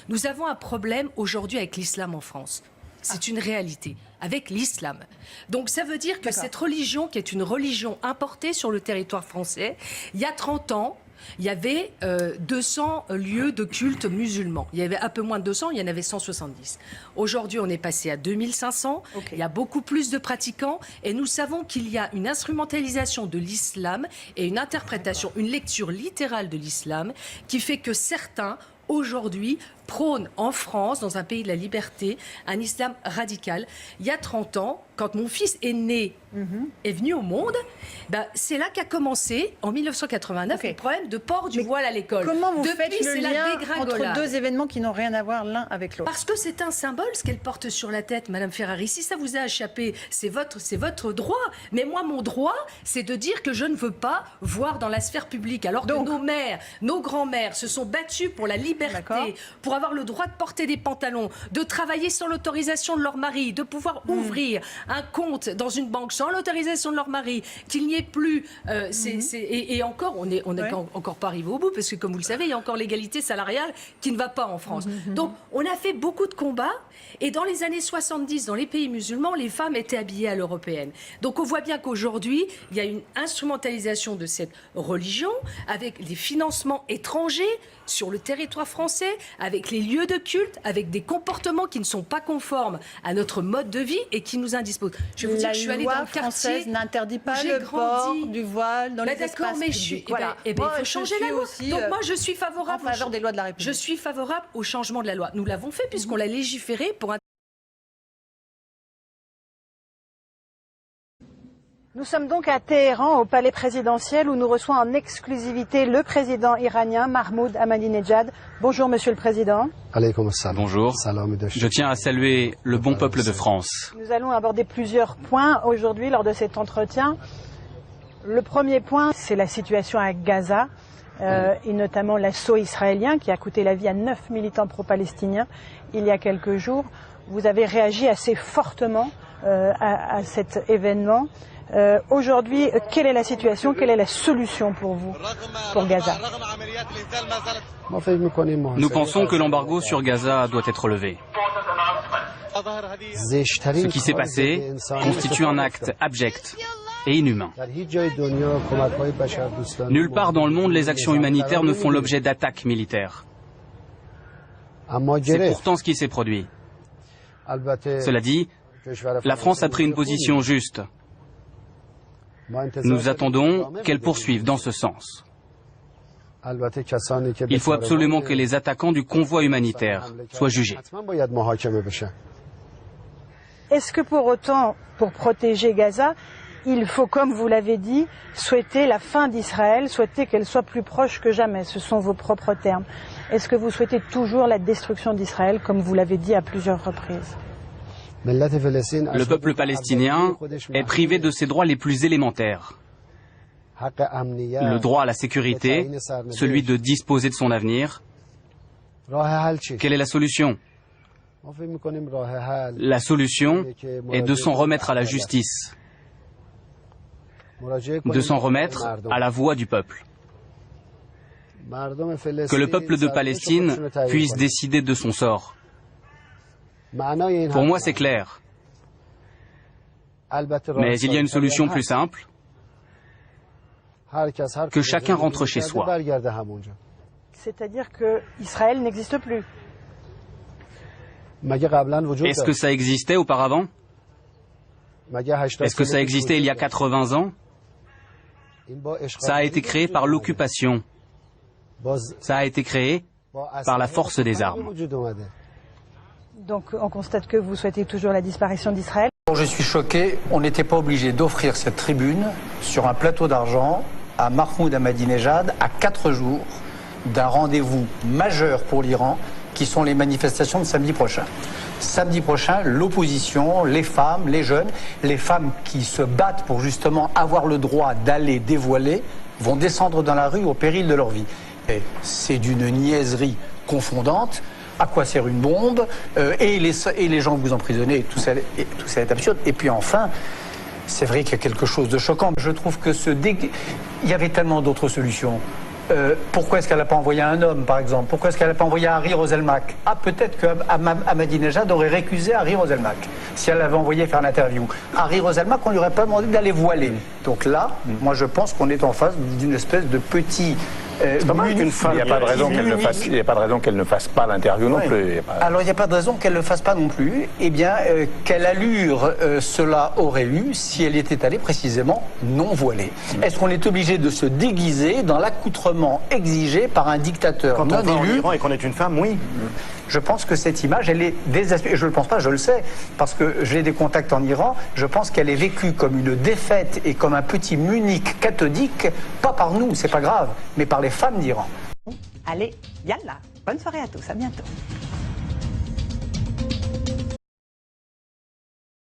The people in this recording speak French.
Nous avons un problème aujourd'hui avec l'islam en France. C'est une réalité, avec l'islam. Donc ça veut dire que cette religion, qui est une religion importée sur le territoire français, il y a 30 ans, il y avait 200 lieux de culte musulmans. Il y avait un peu moins de 200, il y en avait 170. Aujourd'hui, on est passé à 2500. Il y a beaucoup plus de pratiquants. Et nous savons qu'il y a une instrumentalisation de l'islam et une interprétation, une lecture littérale de l'islam qui fait que certains, aujourd'hui, prônent en France, dans un pays de la liberté, un islam radical. Il y a 30 ans, quand mon fils est né, est venu au monde, c'est là qu'a commencé, en 1989, le problème de port du voile à l'école. Comment vous faites Depuis, le lien entre deux événements qui n'ont rien à voir l'un avec l'autre? Parce que c'est un symbole, ce qu'elle porte sur la tête, Madame Ferrari. Si ça vous a échappé, c'est votre droit. Mais moi, mon droit, c'est de dire que je ne veux pas voir dans la sphère publique. Alors que nos mères, nos grands-mères se sont battus pour la liberté, pour avoir le droit de porter des pantalons, de travailler sans l'autorisation de leur mari, de pouvoir ouvrir un compte dans une banque sans l'autorisation de leur mari, qu'il n'y ait plus... et encore, on n'est encore pas arrivé au bout, parce que comme vous le savez, il y a encore l'égalité salariale qui ne va pas en France. Donc, on a fait beaucoup de combats, et dans les années 70, dans les pays musulmans, les femmes étaient habillées à l'européenne. Donc, on voit bien qu'aujourd'hui, il y a une instrumentalisation de cette religion, avec des financements étrangers sur le territoire français, avec les lieux de culte, avec des comportements qui ne sont pas conformes à notre mode de vie et qui nous indisposent. Je vais vous dire que je suis allée dans le quartier. La loi française n'interdit pas le port du voile dans les espaces publics. Il faut changer la loi. Donc moi, je suis favorable en faveur des lois de la République. Je suis favorable au changement de la loi. Nous l'avons fait puisqu'on l'a légiféré pour un... Nous sommes donc à Téhéran, au palais présidentiel, où nous reçoit en exclusivité le président iranien, Mahmoud Ahmadinejad. Bonjour, Monsieur le Président. Bonjour. Je tiens à saluer le bon peuple de France. Nous allons aborder plusieurs points aujourd'hui lors de cet entretien. Le premier point, c'est la situation à Gaza, et notamment l'assaut israélien qui a coûté la vie à 9 militants pro-palestiniens il y a quelques jours. Vous avez réagi assez fortement à cet événement. Aujourd'hui, quelle est la situation, quelle est la solution pour vous, pour Gaza? Nous pensons que l'embargo sur Gaza doit être levé. Ce qui s'est passé constitue un acte abject et inhumain. Nulle part dans le monde, les actions humanitaires ne font l'objet d'attaques militaires. C'est pourtant ce qui s'est produit. Cela dit, la France a pris une position juste. Nous attendons qu'elle poursuive dans ce sens. Il faut absolument que les attaquants du convoi humanitaire soient jugés. Est-ce que pour autant, pour protéger Gaza, il faut, comme vous l'avez dit, souhaiter la fin d'Israël, souhaiter qu'elle soit plus proche que jamais? Ce sont vos propres termes. Est-ce que vous souhaitez toujours la destruction d'Israël, comme vous l'avez dit à plusieurs reprises? Le peuple palestinien est privé de ses droits les plus élémentaires. Le droit à la sécurité, celui de disposer de son avenir. Quelle est la solution? La solution est de s'en remettre à la justice, de s'en remettre à la voix du peuple. Que le peuple de Palestine puisse décider de son sort. Pour moi, c'est clair. Mais il y a une solution plus simple. Que chacun rentre chez soi. C'est-à-dire que Israël n'existe plus. Est-ce que ça existait auparavant? Est-ce que ça existait il y a 80 ans? Ça a été créé par l'occupation. Ça a été créé par la force des armes. Donc on constate que vous souhaitez toujours la disparition d'Israël. Je suis choqué, on n'était pas obligé d'offrir cette tribune sur un plateau d'argent à Mahmoud Ahmadinejad à 4 jours d'un rendez-vous majeur pour l'Iran qui sont les manifestations de samedi prochain. Samedi prochain, l'opposition, les femmes, les jeunes, les femmes qui se battent pour justement avoir le droit d'aller dévoiler vont descendre dans la rue au péril de leur vie. C'est d'une niaiserie confondante. À quoi sert une bombe et les gens que vous emprisonnez, tout ça est absurde. Et puis enfin, c'est vrai qu'il y a quelque chose de choquant. Je trouve que il y avait tellement d'autres solutions. pourquoi est-ce qu'elle n'a pas envoyé un homme, par exemple? Pourquoi est-ce qu'elle n'a pas envoyé Harry Roselmack? Ah, peut-être qu'Ahmadinejad aurait récusé Harry Roselmack si elle l'avait envoyé faire l'interview. Harry Roselmack, on ne lui aurait pas demandé d'aller voiler. Donc là, moi je pense qu'on est en face d'une espèce de petit... c'est pas mal qu'une femme, il n'y a pas de raison qu'elle ne fasse pas l'interview non plus. Alors il n'y a pas de raison qu'elle ne le fasse pas non plus. Eh bien, quelle allure cela aurait eu si elle était allée précisément non voilée? Est-ce qu'on est obligé de se déguiser dans l'accoutrement exigé par un dictateur quand non on va en élu? Iran et qu'on est une femme, oui. Je pense que cette image, elle est désastreuse. Je ne le pense pas, je le sais, parce que j'ai des contacts en Iran. Je pense qu'elle est vécue comme une défaite et comme un petit Munich cathodique, pas par nous, c'est pas grave, mais par les femmes d'Iran. Allez, yallah, bonne soirée à tous, à bientôt.